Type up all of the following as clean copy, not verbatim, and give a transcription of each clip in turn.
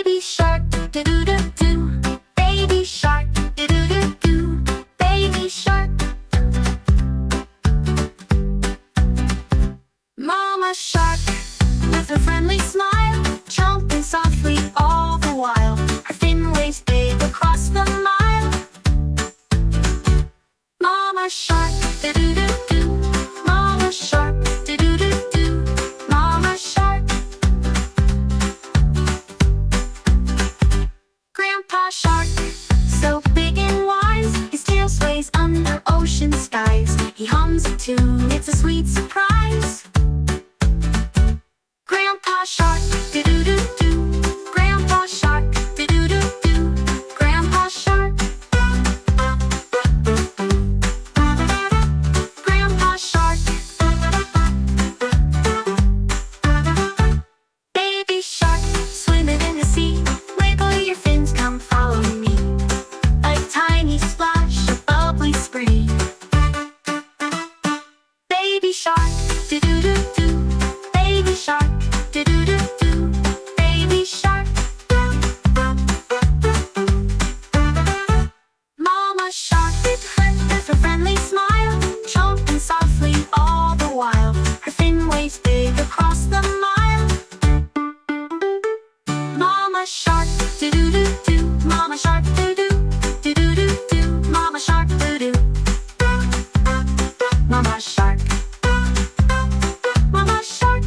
Baby shark, do-do-do-do. Baby shark, do-do-do-do. Baby shark. Mama shark, with a friendly smile, chomping softly all the while. Her fin waves big across the mile. Mama shark, do-do-do-do. Mama shark, do-do-do-do. Mama shark. Grandpa shark, so big and wise, his tail sways under ocean skies. He hums a tune, it's a sweet surprise. Grandpa shark, do-do-do-do. Grandpa shark, do-do-do-do. Grandpa shark. Grandpa shark. Baby shark, swimming in the sea. Wiggle your fins, come follow me. A tiny splash, a bubbly spring. Baby shark, do-do-do-do. Baby shark, do-do-do-do. Baby shark. Mama shark, with a friendly smile, chomping softly all the while. Her fin waves big across the mile. Mama shark, do-do-do-do. Mama shark, do-do. Do-do-do-do. Mama shark, do-do. Mama shark. Mama shark.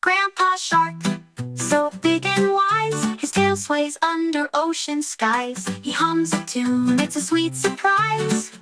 Grandpa shark, so big and wise, his tail sways under ocean skies. He hums a tune, it's a sweet surprise.